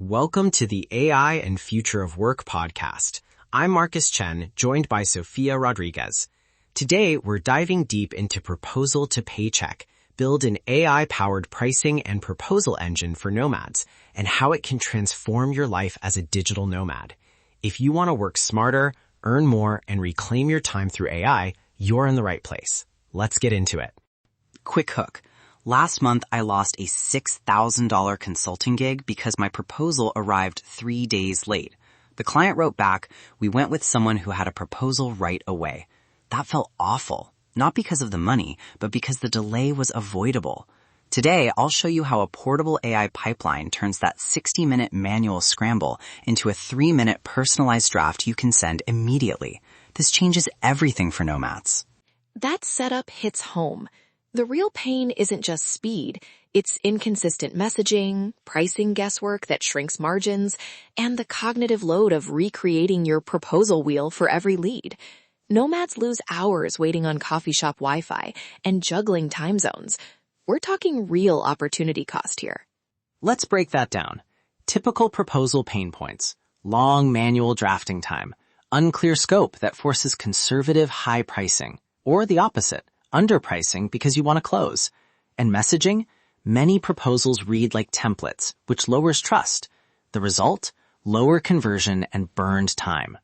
Welcome to the AI and Future of Work podcast. I'm Marcus Chen, joined by Sofia Rodriguez. Today, we're diving deep into Proposal to Paycheck, build an AI-powered pricing and proposal engine for nomads, and how it can transform your life as a digital nomad. If you want to work smarter, earn more, and reclaim your time through AI, you're in the right place. Let's get into it. Quick hook. Last month, I lost a $6,000 consulting gig because my proposal arrived 3 days late. The client wrote back, "We went with someone who had a proposal right away." That felt awful, not because of the money, but because the delay was avoidable. Today, I'll show you how a portable AI pipeline turns that 60-minute manual scramble into a 3-minute personalized draft you can send immediately. This changes everything for nomads. That setup hits home. The real pain isn't just speed. It's inconsistent messaging, pricing guesswork that shrinks margins, and the cognitive load of recreating your proposal wheel for every lead. Nomads lose hours waiting on coffee shop Wi-Fi and juggling time zones. We're talking real opportunity cost here. Let's break that down. Typical proposal pain points: long manual drafting time, unclear scope that forces conservative high pricing, or the opposite, underpricing because you want to close. And messaging? Many proposals read like templates, which lowers trust. The result? Lower conversion and burned time.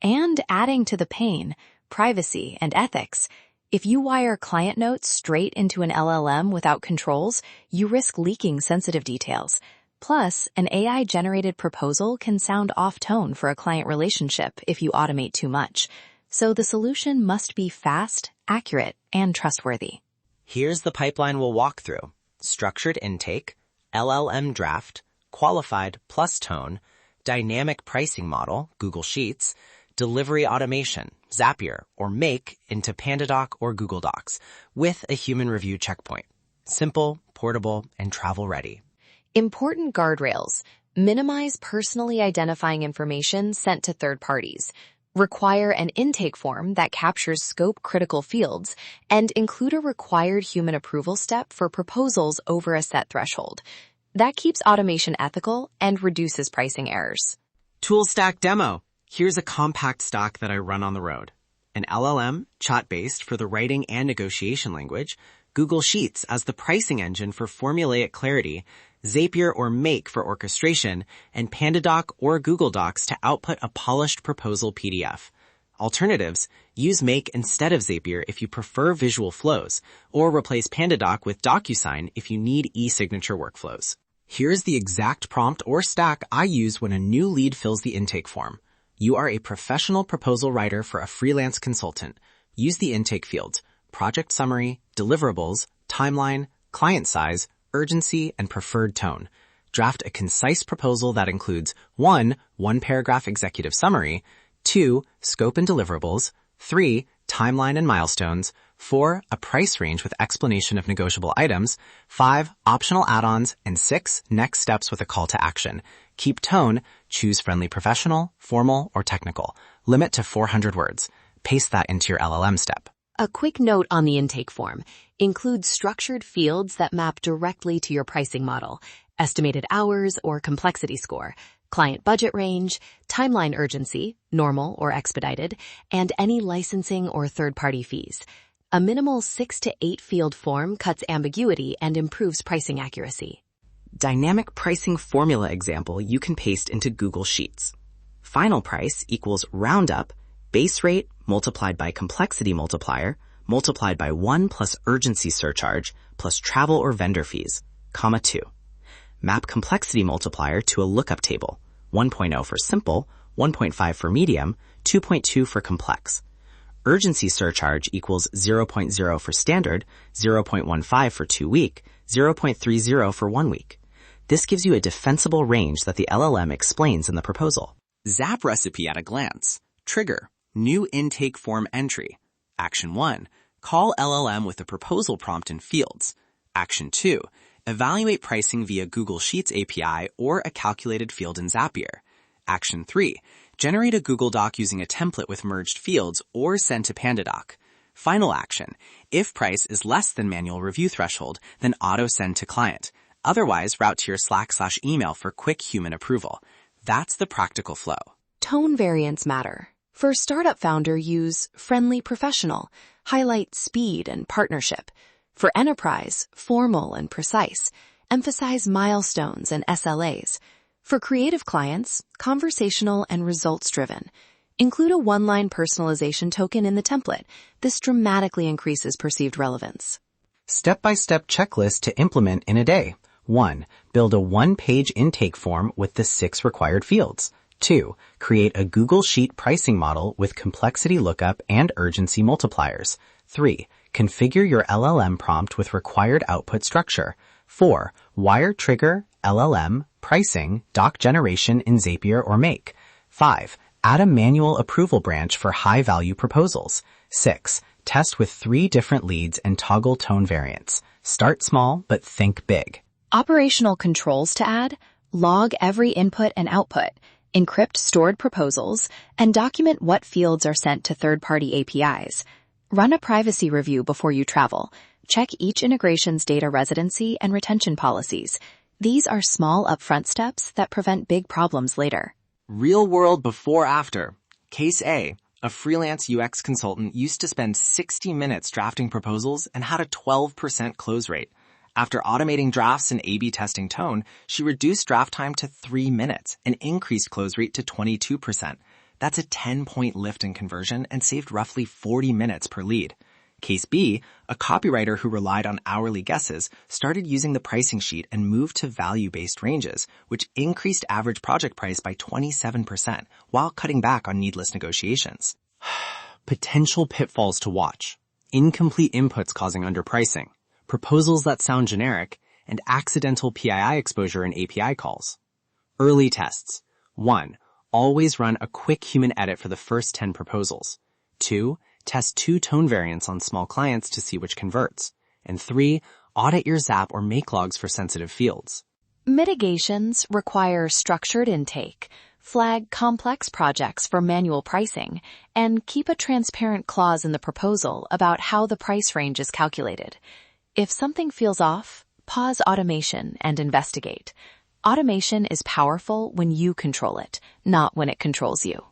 And adding to the pain, privacy and ethics. If you wire client notes straight into an LLM without controls, you risk leaking sensitive details. Plus, an AI-generated proposal can sound off-tone for a client relationship if you automate too much. So the solution must be fast, accurate, and trustworthy. Here's the pipeline we'll walk through: structured intake, LLM draft, qualified plus tone, dynamic pricing model, Google Sheets, delivery automation, Zapier, or Make into PandaDoc or Google Docs, with a human review checkpoint. Simple, portable, and travel ready. Important guardrails. Minimize personally identifying information sent to third parties. Require an intake form that captures scope-critical fields, and include a required human approval step for proposals over a set threshold. That keeps automation ethical and reduces pricing errors. Tool stack demo. Here's a compact stack that I run on the road. An LLM, chat-based for the writing and negotiation language, Google Sheets as the pricing engine for formulaic clarity, Zapier or Make for orchestration, and PandaDoc or Google Docs to output a polished proposal PDF. Alternatives: use Make instead of Zapier if you prefer visual flows, or replace PandaDoc with DocuSign if you need e-signature workflows. Here's the exact prompt or stack I use when a new lead fills the intake form. You are a professional proposal writer for a freelance consultant. Use the intake fields: project summary, deliverables, timeline, client size, urgency, and preferred tone. Draft a concise proposal that includes 1. One-paragraph executive summary, 2. Scope and deliverables, 3. Timeline and milestones, 4. A price range with explanation of negotiable items, 5. Optional add-ons, and 6. Next steps with a call to action. Keep tone. Choose friendly professional, formal, or technical. Limit to 400 words. Paste that into your LLM step. A quick note on the intake form. Include structured fields that map directly to your pricing model: estimated hours or complexity score, client budget range, timeline urgency, normal or expedited, and any licensing or third-party fees. A minimal 6 to 8 field form cuts ambiguity and improves pricing accuracy. Dynamic pricing formula example you can paste into Google Sheets. Final price equals roundup, base rate multiplied by complexity multiplier, multiplied by 1 plus urgency surcharge, plus travel or vendor fees, comma 2. Map complexity multiplier to a lookup table: 1.0 for simple, 1.5 for medium, 2.2 for complex. Urgency surcharge equals 0.0 for standard, 0.15 for 2 week, 0.30 for 1 week. This gives you a defensible range that the LLM explains in the proposal. Zap recipe at a glance. Trigger: new intake form entry. Action 1. Call LLM with a proposal prompt and fields. Action 2. Evaluate pricing via Google Sheets API or a calculated field in Zapier. Action 3. Generate a Google Doc using a template with merged fields or send to PandaDoc. Final action. If price is less than manual review threshold, then auto send to client. Otherwise, route to your Slack/email for quick human approval. That's the practical flow. Tone variants matter. For startup founder, use friendly professional, highlight speed and partnership. For enterprise, formal and precise, emphasize milestones and SLAs. For creative clients, conversational and results-driven. Include a one-line personalization token in the template. This dramatically increases perceived relevance. Step-by-step checklist to implement in a day. 1. Build a one-page intake form with the 6 required fields. 2. Create a Google Sheet pricing model with complexity lookup and urgency multipliers. 3. Configure your LLM prompt with required output structure. 4. Wire trigger, LLM, pricing, doc generation in Zapier or Make. 5. Add a manual approval branch for high-value proposals. 6. Test with 3 different leads and toggle tone variants. Start small, but think big. Operational controls to add: log every input and output, encrypt stored proposals, and document what fields are sent to third-party APIs. Run a privacy review before you travel. Check each integration's data residency and retention policies. These are small upfront steps that prevent big problems later. Real world before-after. Case A. A freelance UX consultant used to spend 60 minutes drafting proposals and had a 12% close rate. After automating drafts and A/B testing tone, she reduced draft time to 3 minutes and increased close rate to 22%. That's a 10-point lift in conversion and saved roughly 40 minutes per lead. Case B, a copywriter who relied on hourly guesses started using the pricing sheet and moved to value-based ranges, which increased average project price by 27% while cutting back on needless negotiations. Potential pitfalls to watch: incomplete inputs causing underpricing, proposals that sound generic, and accidental PII exposure in API calls. Early tests. 1. Always run a quick human edit for the first 10 proposals. 2. Test 2 tone variants on small clients to see which converts. And 3. Audit your Zap or Make logs for sensitive fields. Mitigations require structured intake, flag complex projects for manual pricing, and keep a transparent clause in the proposal about how the price range is calculated. If something feels off, pause automation and investigate. Automation is powerful when you control it, not when it controls you.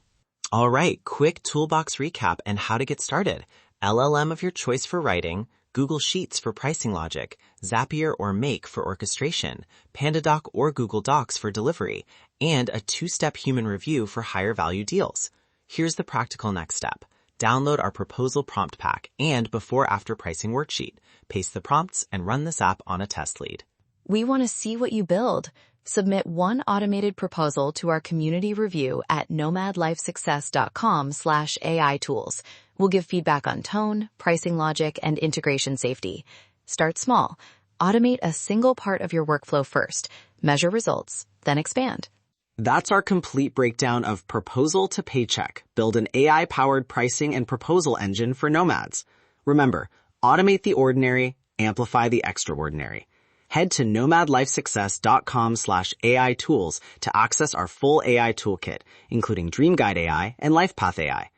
All right, quick toolbox recap and how to get started. LLM of your choice for writing, Google Sheets for pricing logic, Zapier or Make for orchestration, PandaDoc or Google Docs for delivery, and a 2-step human review for higher value deals. Here's the practical next step. Download our proposal prompt pack and before-after pricing worksheet. Paste the prompts and run this app on a test lead. We want to see what you build. Submit one automated proposal to our community review at nomadlifesuccess.com/AI tools. We'll give feedback on tone, pricing logic, and integration safety. Start small. Automate a single part of your workflow first. Measure results, then expand. That's our complete breakdown of Proposal to Paycheck. Build an AI-powered pricing and proposal engine for Nomads. Remember, automate the ordinary, amplify the extraordinary. Head to nomadlifesuccess.com/AI tools to access our full AI toolkit, including Dream Guide AI and LifePath AI.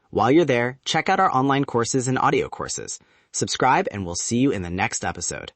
While you're there, check out our online courses and audio courses. Subscribe and we'll see you in the next episode.